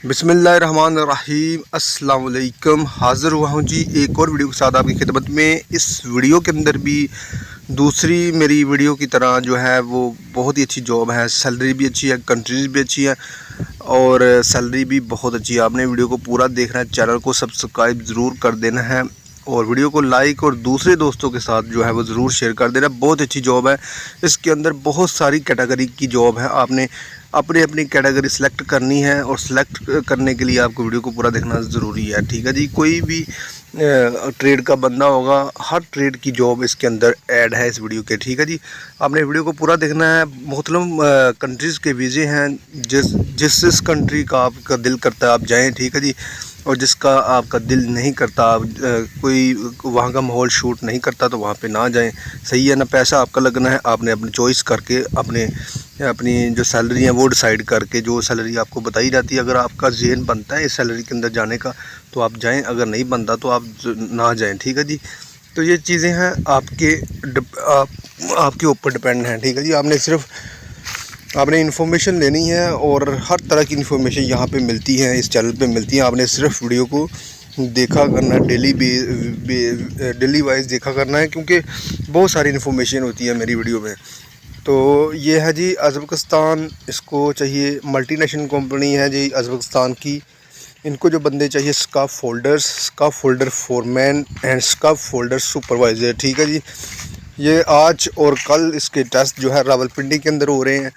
बिस्मिल्लाहिर्रहमानिर्रहीम अस्सलाम वालेकुम। हाज़िर हुआ हूँ जी एक और वीडियो के साथ आपकी खिदमत में। इस वीडियो के अंदर भी दूसरी मेरी वीडियो की तरह जो है वो बहुत ही अच्छी जॉब है, सैलरी भी अच्छी है, कंट्रीज भी अच्छी है और सैलरी भी बहुत अच्छी है। आपने वीडियो को पूरा देखना है, चैनल को सब्सक्राइब ज़रूर कर देना है और वीडियो को लाइक और दूसरे दोस्तों के साथ जो है वो ज़रूर शेयर कर देना। बहुत अच्छी जॉब है, इसके अंदर बहुत सारी कैटेगरी की जॉब है। आपने अपनी अपनी कैटेगरी सिलेक्ट करनी है और सिलेक्ट करने के लिए आपको वीडियो को पूरा देखना ज़रूरी है। ठीक है जी। कोई भी ट्रेड का बंदा होगा, हर ट्रेड की जॉब इसके अंदर ऐड है इस वीडियो के। ठीक है जी। आपने वीडियो को पूरा देखना है। मुख्तलिफ कंट्रीज़ के वीज़े हैं, जिस कंट्री का आपका दिल करता है आप जाएँ। ठीक है जी। और जिसका आपका दिल नहीं करता, आप कोई वहाँ का माहौल शूट नहीं करता तो वहाँ पे ना जाएं। सही है ना, पैसा आपका लगना है। आपने अपनी चॉइस करके अपनी जो सैलरी है वो डिसाइड करके, जो सैलरी आपको बताई जाती है, अगर आपका ज़हन बनता है इस सैलरी के अंदर जाने का तो आप जाएं, अगर नहीं बनता तो आप ना जाएं। ठीक है जी। तो ये चीज़ें हैं आपके ऊपर डिपेंड हैं। ठीक है जी। आपने इन्फॉर्मेशन लेनी है और हर तरह की इन्फॉर्मेशन यहाँ पे मिलती है, इस चैनल पे मिलती है। आपने सिर्फ वीडियो को देखा करना है, डेली वाइज देखा करना है, क्योंकि बहुत सारी इन्फॉर्मेशन होती है मेरी वीडियो में। तो ये है जी अज़रबैजान, इसको चाहिए, मल्टीनेशनल कंपनी है जी अज़रबैजान की। इनको जो बंदे चाहिए scarf folder foreman and scarf folder supervisor. ठीक है जी। ये आज और कल इसके टेस्ट जो है रावलपिंडी के अंदर हो रहे हैं।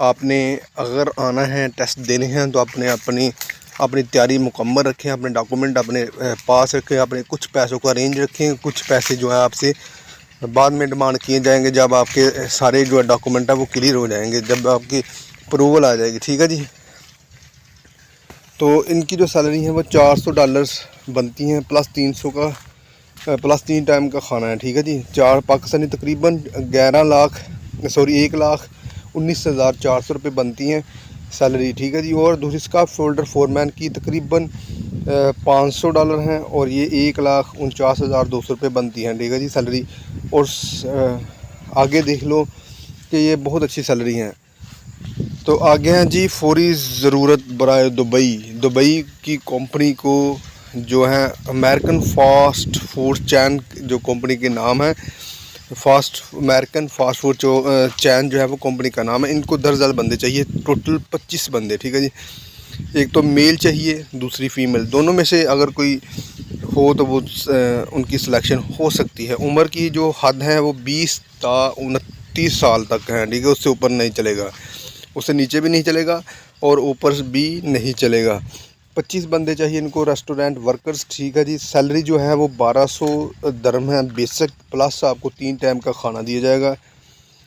आपने अगर आना है, टेस्ट देने हैं, तो अपनी अपनी तैयारी मुकम्मल रखें, अपने डॉक्यूमेंट अपने पास रखें, अपने कुछ पैसों का अरेंज रखें। कुछ पैसे जो है आपसे बाद में डिमांड किए जाएंगे जब आपके सारे जो है डॉक्यूमेंट है वो क्लियर हो जाएंगे, जब आपकी अप्रूवल आ जाएगी। ठीक है जी। तो इनकी जो सैलरी है वो $400 बनती हैं, प्लस 300 का प्लस 3 टाइम का खाना है। ठीक है जी। 4 पाकिस्तानी तकरीबन 1,19,400 रुपये बनती हैं सैलरी। ठीक है जी। और दूसरी स्काफ फोल्डर फोरमैन की तकरीबन $500 हैं और ये 1,49,200 रुपये बनती हैं। ठीक है जी सैलरी। और आगे देख लो कि ये बहुत अच्छी सैलरी हैं। तो आगे हैं जी फौरी ज़रूरत बराए दुबई की कंपनी को जो है अमेरिकन फास्ट फूड चैन जो कंपनी के नाम है, अमेरिकन फास्ट फूड चैन जो है वो कंपनी का नाम है। इनको 10,000 बंदे चाहिए, टोटल 25 बंदे। ठीक है जी। एक तो मेल चाहिए, दूसरी फीमेल, दोनों में से अगर कोई हो तो वो उनकी सिलेक्शन हो सकती है। उम्र की जो हद है वो 20 ता 29 साल तक है। ठीक है। उससे ऊपर नहीं चलेगा, उससे नीचे भी नहीं चलेगा और ऊपर भी नहीं चलेगा। 25 बंदे चाहिए इनको, रेस्टोरेंट वर्कर्स। ठीक है जी। सैलरी जो है वो 1200 दरम है बेसिक, प्लस आपको 3 टाइम का खाना दिया जाएगा।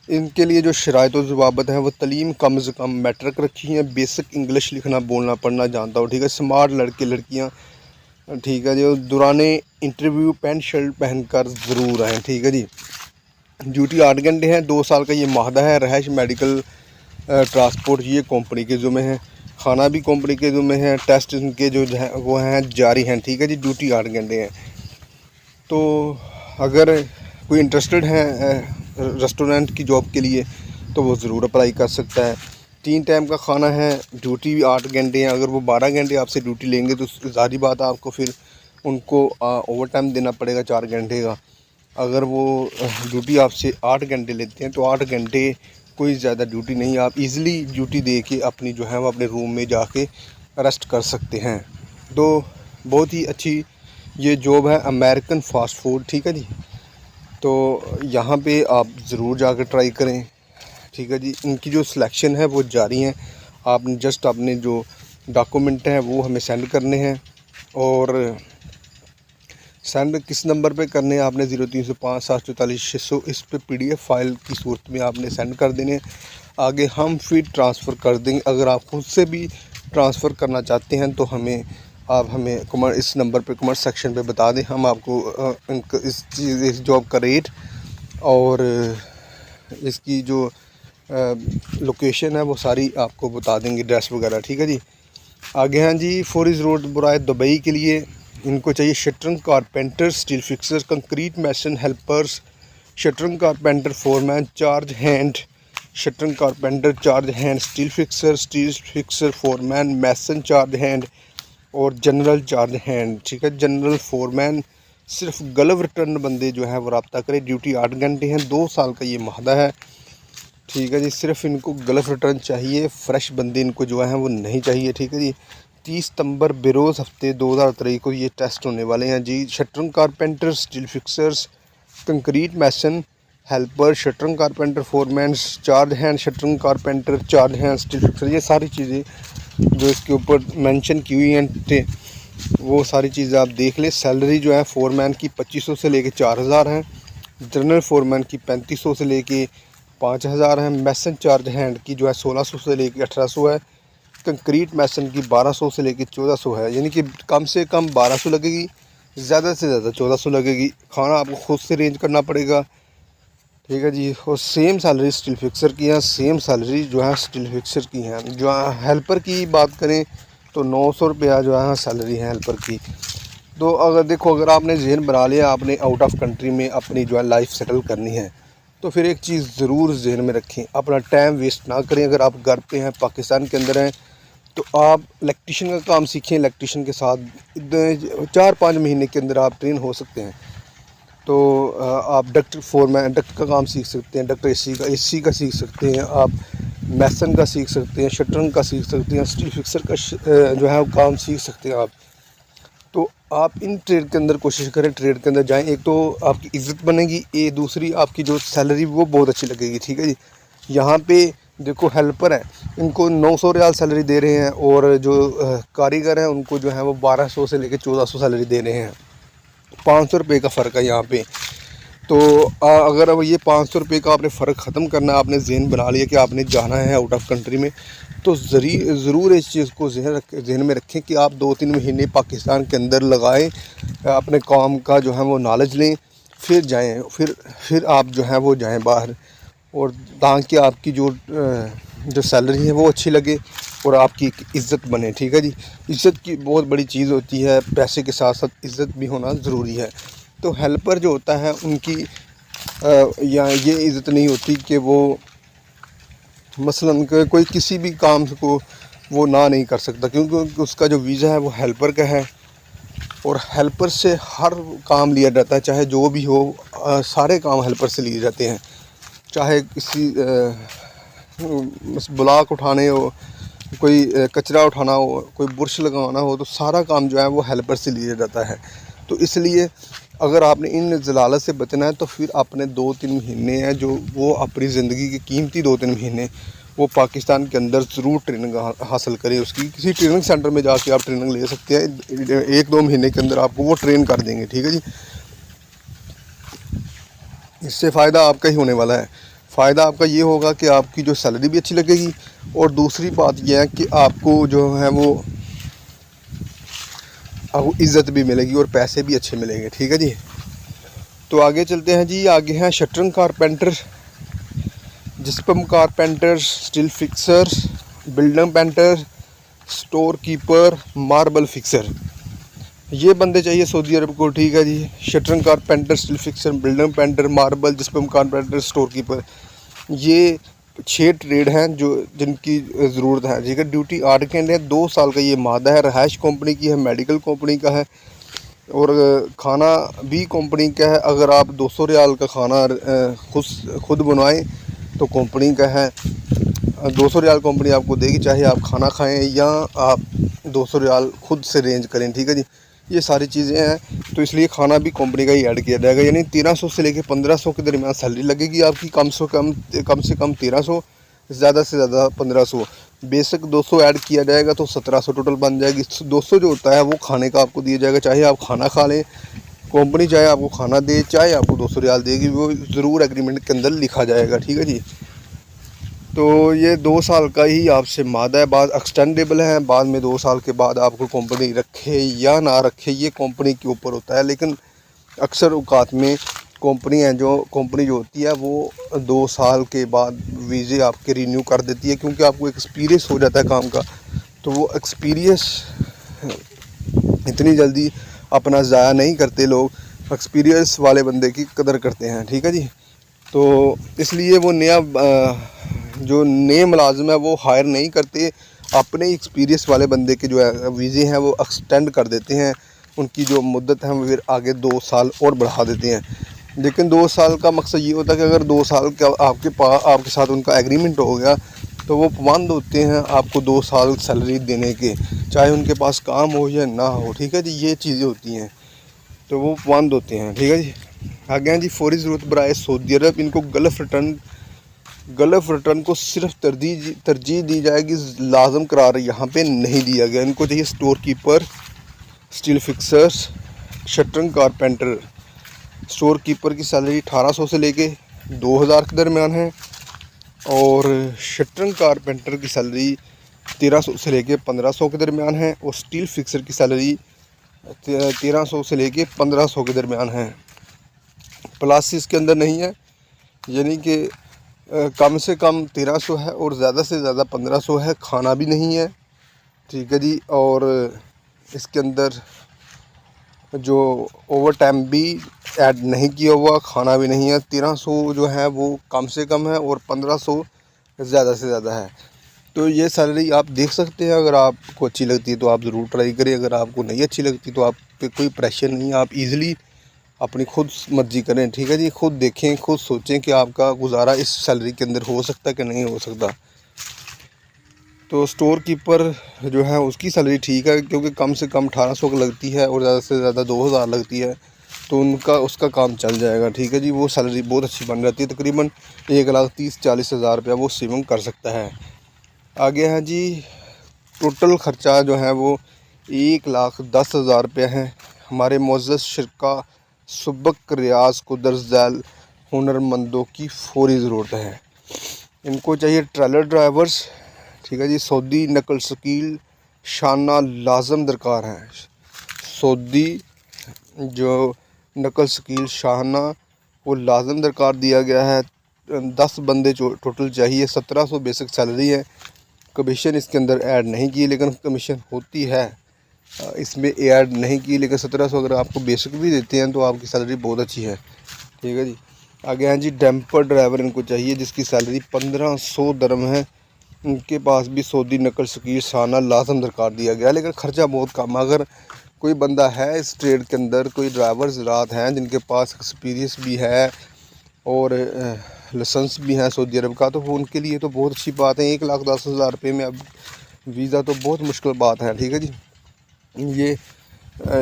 इनके लिए जो शराइत और ज़वाबत हैं वो तलीम कम से कम मैट्रिक रखी है, बेसिक इंग्लिश लिखना बोलना पढ़ना जानता हो। ठीक है। स्मार्ट लड़के लड़कियाँ। ठीक है जी। दौराने इंटरव्यू पैंट शर्ट पहनकर ज़रूर आएँ। ठीक है जी। ड्यूटी 8 घंटे हैं, 2 साल का ये माहदा है। रहायश मेडिकल ट्रांसपोर्ट ये कंपनी के ज़िम्मे हैं, खाना भी कंपनी के ज़िम्मे हैं। टेस्ट इनके जो है वो हैं जारी हैं। ठीक है जी। ड्यूटी 8 घंटे हैं। तो अगर कोई इंटरेस्टेड है रेस्टोरेंट की जॉब के लिए तो वो ज़रूर अप्लाई कर सकता है। 3 टाइम का खाना है, ड्यूटी भी 8 घंटे हैं। अगर वो 12 घंटे आपसे ड्यूटी लेंगे तो ज़ाहिर बात है आपको फिर उनको ओवर टाइम देना पड़ेगा 4 घंटे का। अगर वो ड्यूटी आपसे 8 घंटे लेते हैं तो 8 घंटे कोई ज़्यादा ड्यूटी नहीं, आप इजीली ड्यूटी दे के अपनी जो है वो अपने रूम में जाके रेस्ट कर सकते हैं। तो बहुत ही अच्छी ये जॉब है, अमेरिकन फास्ट फूड। ठीक है जी। तो यहाँ पे आप ज़रूर जाकर ट्राई करें। ठीक है जी। इनकी जो सिलेक्शन है वो जारी है। आपने जस्ट अपने जो डॉक्यूमेंट हैं वो हमें सेंड करने हैं और सेंड किस नंबर पे करने हैं आपने 0305-744-600 इस पे PDF फाइल की सूरत में आपने सेंड कर देने। आगे हम फिर ट्रांसफ़र कर देंगे। अगर आप खुद से भी ट्रांसफ़र करना चाहते हैं तो आप हमें कमेंट इस नंबर पे कमेंट सेक्शन पे बता दें। हम आपको इस जॉब का रेट और इसकी जो लोकेशन है वो सारी आपको बता देंगे, एड्रेस वगैरह। ठीक है जी। आगे हैं जी फौरी ज़रूरत बराए दुबई के लिए। इनको चाहिए shuttering carpenter, steel fixers, concrete mason helpers, shuttering carpenter foreman, charge hand, shuttering carpenter, charge hand, steel fixer, foreman, mason charge hand और जनरल चार्ज हैंड। ठीक है, जनरल फोरमैन सिर्फ गल्व रिटर्न बंदे जो है वो रब्ता करें। ड्यूटी 8 घंटे हैं, 2 साल का ये माहदा है। ठीक है जी, सिर्फ इनको गल्फ रिटर्न चाहिए, फ्रेश बंदे इनको जो है वो नहीं चाहिए। ठीक है जी, 30 सितंबर बरोज़ हफ्ते 2023 को ये टेस्ट होने वाले हैं जी। Shuttering carpenter, steel fixers, concrete mason, helper, shuttering carpenter, foreman, charge hand, shuttering carpenter, charge hand, steel fixer, ये सारी चीज़ें जो इसके ऊपर मेंशन की हुई हैं वो सारी चीज़ें आप देख लें। सैलरी जो है फोरमैन की 2500 से लेके 4000 है, जनरल फोरमैन की 3500 से लेके 5000 है, मैसन चार्ज हैंड की जो है 1600 से लेके 1800 है, कंक्रीट मैसन की 1200 से लेके 1400 है। यानी कि कम से कम 1200 लगेगी, ज़्यादा से ज़्यादा 1400 लगेगी। खाना आपको खुद से अरेंज करना पड़ेगा। ठीक है जी, और सेम सैलरी स्टील फिक्सर की है, सेम सैलरी जो है स्टील फिक्सर की है। जो हेल्पर की बात करें तो 900 रुपया जो है सैलरी है हेल्पर की। तो अगर देखो, अगर आपने जहन बना लिया आपने आउट ऑफ कंट्री में अपनी जो है लाइफ सेटल करनी है, तो फिर एक चीज़ ज़रूर जहन में रखें, अपना टाइम वेस्ट ना करें। अगर आप घर पे हैं, पाकिस्तान के अंदर हैं, तो आप इलेक्ट्रीशियन का काम सीखें। इलेक्ट्रीशियन के साथ 4-5 महीने के अंदर आप ट्रेन हो सकते हैं। तो आप डक्ट फोरमैन डक्ट का काम सीख सकते हैं, डक्ट एसी का सीख सकते हैं, आप मैसन का सीख सकते हैं, शटरिंग का सीख सकते हैं, स्टील फिक्सर का जो है वो काम सीख सकते हैं आप। तो आप इन ट्रेड के अंदर कोशिश करें, ट्रेड के अंदर जाएं। एक तो आपकी इज़्ज़त बनेगी, दूसरी आपकी जो सैलरी वो बहुत अच्छी लगेगी। ठीक है जी, यहाँ पे देखो हेल्पर है, इनको 900 रियाल सैलरी दे रहे हैं, और जो कारीगर हैं उनको जो है वो 1200 से लेकर 1400 सैलरी दे रहे हैं। 500 रुपये का फ़र्क है यहाँ पे। तो अगर अब ये 500 रुपये का आपने फ़र्क ख़त्म करना है, आपने जहन बना लिया कि आपने जाना है आउट ऑफ कंट्री में, तो ज़रूर इस चीज़ को जहन में रखें कि आप 2-3 महीने पाकिस्तान के अंदर लगाएं, अपने काम का जो है वो नॉलेज लें, फिर जाएं, फिर आप जो है वो जाएं बाहर, और ताकि आपकी जो सैलरी है वो अच्छी लगे और आपकी इज़्ज़त बने। ठीक है जी, इज़्ज़त की बहुत बड़ी चीज़ होती है, पैसे के साथ साथ इज़्ज़त भी होना ज़रूरी है। तो हेल्पर जो होता है उनकी या ये इज़्ज़त नहीं होती कि वो मसलन कोई किसी भी काम को वो ना नहीं कर सकता, क्योंकि उसका जो वीज़ा है वो हेल्पर का है, और हेल्पर से हर काम लिया जाता है, चाहे जो भी हो। सारे काम हेल्पर से लिए जाते हैं, चाहे किसी ब्लॉक उठाने हो, कोई कचरा उठाना हो, कोई बुरश लगाना हो, तो सारा काम जो है वो हेल्पर से लिया जाता है। तो इसलिए अगर आपने इन जलालत से बचना है तो फिर आपने 2-3 महीने हैं जो वो अपनी ज़िंदगी के कीमती 2-3 महीने वो पाकिस्तान के अंदर ज़रूर ट्रेनिंग हासिल करें। उसकी किसी ट्रेनिंग सेंटर में जाके आप ट्रेनिंग ले सकते हैं, 1-2 महीने के अंदर आपको वो ट्रेन कर देंगे। ठीक है जी, इससे फ़ायदा आपका ही होने वाला है। फ़ायदा आपका ये होगा कि आपकी जो सैलरी भी अच्छी लगेगी, और दूसरी बात यह है कि आपको जो है वो आपको इज़्ज़त भी मिलेगी और पैसे भी अच्छे मिलेंगे। ठीक है जी, तो आगे चलते हैं जी। आगे हैं shuttering carpenter, gypsum carpenter, steel fixer, building painter, store keeper, marble fixer, ये बंदे चाहिए सऊदी अरब को। ठीक है जी, shuttering carpenter, steel fixer, building painter, marble, gypsum carpenter, store keeper, ये 6 ट्रेड हैं जिनकी ज़रूरत है। ठीक है, ड्यूटी 8 घंटे है, 2 साल का ये मादा है, रहायश कंपनी की है, मेडिकल कंपनी का है, और खाना भी कंपनी का है। अगर आप 200 रियाल का खाना खुद बनवाएं तो कंपनी का है, 200 रियाल कंपनी आपको देगी, चाहे आप खाना खाएं या आप 200 रियाल खुद से अरेंज करें। ठीक है जी, ये सारी चीज़ें हैं, तो इसलिए खाना भी कंपनी का ही ऐड किया जाएगा। यानी 1300 से लेकर 1500 के दरमियान सैलरी लगेगी आपकी, कम से कम 1300, ज़्यादा से ज़्यादा 1500। बेसिक 200 ऐड किया जाएगा तो 1700 टोटल बन जाएगी। 200 जो होता है वो खाने का आपको दिया जाएगा, चाहे आप खाना खा लें, कंपनी चाहे आपको खाना दे, चाहे आपको 200 रियाल देगी, वो ज़रूर एग्रीमेंट के अंदर लिखा जाएगा। ठीक है जी, तो ये 2 साल का ही आपसे मादा है, बाद एक्सटेंडेबल है, बाद में 2 साल के बाद आपको कंपनी रखे या ना रखे ये कंपनी के ऊपर होता है। लेकिन अक्सर औकात में कंपनी जो होती है वो 2 साल के बाद वीज़े आपके रिन्यू कर देती है, क्योंकि आपको एक्सपीरियंस हो जाता है काम का। तो वो एक्सपीरियंस इतनी जल्दी अपना ज़ाया नहीं करते लोग, एक्सपीरियंस वाले बंदे की कदर करते हैं। ठीक है जी, तो इसलिए वो नया जो नए मुलाजिम है वो हायर नहीं करते, अपने एक्सपीरियंस वाले बंदे के जो है वीज़े हैं वो एक्सटेंड कर देते हैं, उनकी जो मुद्दत है वो फिर आगे 2 साल और बढ़ा देते हैं। लेकिन 2 साल का मकसद ये होता है कि अगर 2 साल का आपके साथ उनका एग्रीमेंट हो गया तो वो पाबंद होते हैं आपको 2 साल सैलरी देने के, चाहे उनके पास काम हो या ना हो। ठीक है जी, ये चीज़ें होती हैं, तो वो पाबंद होते हैं। ठीक है जी। आगे हैं जी, फौरी ज़रूरत बराए सऊदी अरब, इनको गल्फ़ रिटर्न को सिर्फ तरजीह दी जाएगी, लाजम करार यहाँ पे नहीं दिया गया। इनको चाहिए store keeper, steel fixers, shuttering carpenter. Store keeper की सैलरी 1800 से लेके 2000 के दरमियान है, और शटरिंग कारपेंटर की सैलरी 1300 से लेके 1500 के दरमियान है, और स्टील फिक्सर की सैलरी 1300 से लेके 1500 के दरमियान है। प्लस इसके अंदर नहीं है, यानी कि कम से कम 1300 है और ज़्यादा से ज़्यादा 1500 है। खाना भी नहीं है। ठीक है जी। और इसके अंदर जो ओवर टाइम भी ऐड नहीं किया हुआ, खाना भी नहीं है। 1300 जो है वो कम से कम है और 1500 ज़्यादा से ज़्यादा है। तो ये सैलरी आप देख सकते हैं, अगर आपको अच्छी लगती है तो आप ज़रूर ट्राई करें, अगर आपको नहीं अच्छी लगती तो आप पे कोई प्रेशर नहीं है, आप इजीली अपनी खुद मर्जी करें। ठीक है जी, खुद देखें, खुद सोचें कि आपका गुजारा इस सैलरी के अंदर हो सकता है कि नहीं हो सकता। तो स्टोर कीपर जो है उसकी सैलरी ठीक है, क्योंकि कम से कम 1800 की लगती है और ज़्यादा से ज़्यादा 2000 लगती है, तो उसका काम चल जाएगा। ठीक है जी, वो सैलरी बहुत अच्छी बन जाती है, तकरीबन 1,30,40,000 रुपया वो सेविंग कर सकता है। आगे है जी, टोटल ख़र्चा जो है वो 1,10,000 रुपये है। हमारे मुअज़्ज़ज़ शिरका सुबक रियाज को दर्ज झैल हुनरमंदों की फौरी ज़रूरत है। इनको चाहिए ट्रेलर ड्राइवर्स। ठीक है जी, सऊदी नकल शकील शाना लाजम दरकार हैं। सऊदी जो नकल शकील शाना वो लाजम दरकार दिया गया है। 10 बंदे टोटल चाहिए। 1700 बेसिक सैलरी है। कमीशन इसके अंदर ऐड नहीं की, लेकिन कमीशन होती है, इसमें ऐड नहीं की, लेकिन 1700 अगर आपको बेसिक भी देते हैं तो आपकी सैलरी बहुत अच्छी है। ठीक है जी। आगे हैं जी, डैम्पर ड्राइवर इनको चाहिए, जिसकी सैलरी 1500 दरम है। उनके पास भी सऊदी नकल शकील शाना लाजम दरकार दिया गया, लेकिन ख़र्चा बहुत कम। अगर कोई बंदा है इस ट्रेड के अंदर, कोई ड्राइवर ज़रात हैं जिनके पास एक्सपीरियंस भी है और लाइसेंस भी है सऊदी अरब का, तो वो उनके लिए तो बहुत अच्छी बात है। 1,10,000 रुपये में अब वीज़ा तो बहुत मुश्किल बात है। ठीक है जी।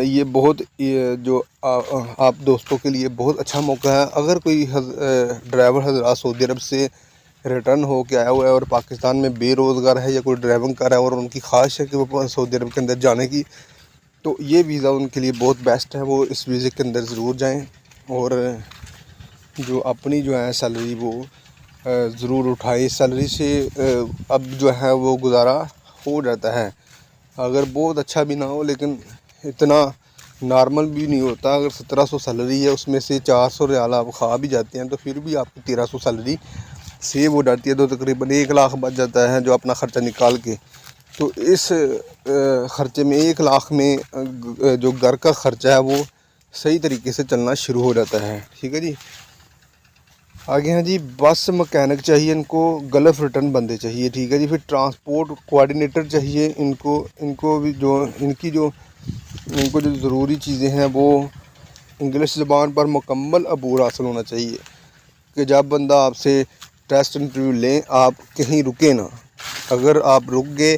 ये बहुत जो आप दोस्तों के लिए बहुत अच्छा मौका है। अगर कोई ड्राइवर हज़रात सऊदी अरब से रिटर्न हो के आया हुआ है और पाकिस्तान में बेरोज़गार है या कोई ड्राइविंग कर रहा है और उनकी ख्वाहिश है कि वो सऊदी अरब के अंदर जाने की, तो ये वीज़ा उनके लिए बहुत बेस्ट है। वो इस वीज़े के अंदर ज़रूर जाएं और जो अपनी जो है सैलरी वो ज़रूर उठाएं। सैलरी से अब जो है वो गुजारा हो जाता है, अगर बहुत अच्छा भी ना हो, लेकिन इतना नॉर्मल भी नहीं होता। अगर 1700 सैलरी है, उसमें से 400 रियाल आप खा भी जाते हैं, तो फिर भी आपकी 1300 सैलरी सेव हो जाती है, तो तकरीबन 1 लाख बच जाता है जो अपना ख़र्चा निकाल के। तो इस ख़र्चे में 1 लाख में जो घर का ख़र्चा है वो सही तरीके से चलना शुरू हो जाता है। ठीक है जी। आगे हैं जी, बस मकैनिक चाहिए इनको, गल्फ़ रिटर्न बंदे चाहिए। ठीक है जी। फिर ट्रांसपोर्ट कोऑर्डिनेटर चाहिए इनको भी इनको जो ज़रूरी चीज़ें हैं वो इंग्लिश ज़बान पर मुकम्मल अबूर हासिल होना चाहिए, कि जब बंदा आपसे टेस्ट इंटरव्यू लें आप कहीं रुके ना। अगर आप रुक गए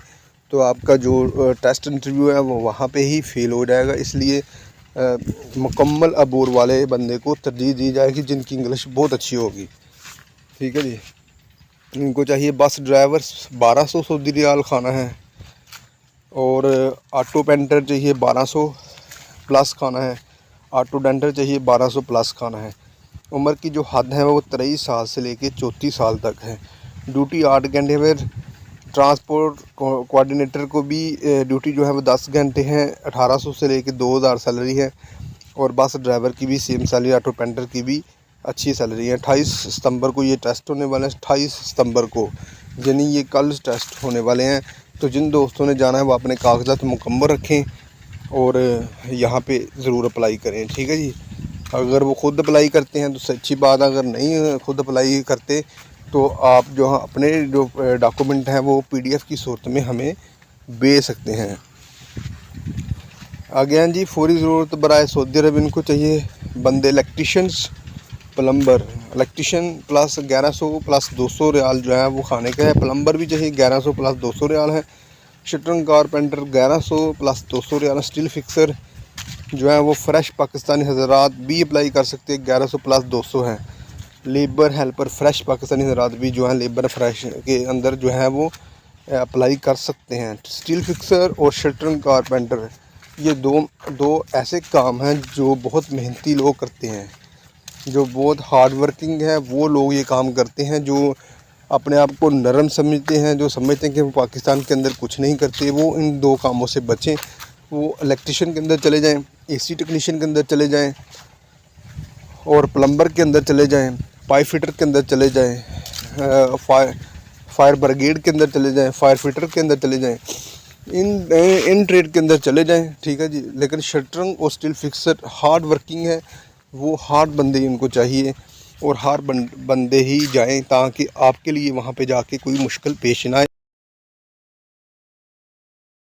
तो आपका जो टेस्ट इंटरव्यू है वो वहाँ पे ही फ़ेल हो जाएगा। इसलिए मुकम्मल अबूर वाले बंदे को तरजीह दी जाएगी जिनकी इंग्लिश बहुत अच्छी होगी। ठीक है जी। इनको चाहिए बस ड्राइवर, 1200 सऊदी रियाल खाना है, और ऑटो पेंटर चाहिए 1200 प्लस खाना है। ऑटो डेंटर चाहिए 1200 प्लस खाना है। उम्र की जो हद है वो 23 साल से लेके 34 साल तक है। ड्यूटी 8 घंटे में। ट्रांसपोर्ट कोऑर्डिनेटर को भी ड्यूटी जो है वो 10 घंटे हैं। 1800 से लेके 2000 सैलरी है, और बस ड्राइवर की भी सेम सैलरी, ऑटो पेंटर की भी अच्छी सैलरी है। 28 सितंबर को ये टेस्ट होने वाले हैं, 28 सितंबर को, यानी ये कल टेस्ट होने वाले हैं। तो जिन दोस्तों ने जाना है वो अपने कागजात मुकम्मल रखें और यहाँ पे ज़रूर अप्लाई करें। ठीक है जी। अगर वो ख़ुद अप्लाई करते हैं तो अच्छी बात है, अगर नहीं खुद अप्लाई करते तो आप जो अपने जो डॉक्यूमेंट हैं वो PDF की सूरत में हमें भेज सकते हैं। आगे हैं जी, फौरी ज़रूरत बराए सऊदी अरब इनको चाहिए बंदे electricians, plumber. Electrician plus 1100 plus 200 रियाल जो है वो खाने का है। प्लम्बर भी चाहिए 1100 प्लस 200 रियाल है। शटरिंग कारपेंटर 1100 प्लस 200 रियाल। स्टील फिक्सर जो है वो फ्रेश पाकिस्तानी हज़रात भी अप्लाई कर सकते हैं, 1100 प्लस 200 हैं। लेबर हेल्पर फ्रेश पाकिस्तानी हज़रात भी जो है लेबर फ्रेश के अंदर जो है वो अप्लाई कर सकते हैं। स्टील फिक्सर और शटरिंग कारपेंटर ये दो ऐसे काम हैं जो बहुत मेहनती लोग करते हैं, जो बहुत हार्ड वर्किंग है वो लोग ये काम करते हैं, जो अपने आप को नरम समझते हैं, जो समझते हैं कि वो पाकिस्तान के अंदर कुछ नहीं करते, वो इन दो कामों से बचें। वो इलेक्ट्रिशियन के अंदर चले जाएं, AC टेक्नीशियन के अंदर चले जाएं और प्लम्बर के अंदर चले जाएं, पाइप फिटर के अंदर चले जाएं, फायर ब्रिगेड के अंदर चले जाएं, फायर फिटर के अंदर चले जाएं, इन ट्रेड के अंदर चले जाएं, ठीक है जी। लेकिन शटरिंग और स्टील फिक्सर हार्ड वर्किंग है, वो हार्ड बंदे इनको चाहिए और हार्ड बंदे ही जाएं ताकि आपके लिए वहाँ पे जाके कोई मुश्किल पेश ना आए।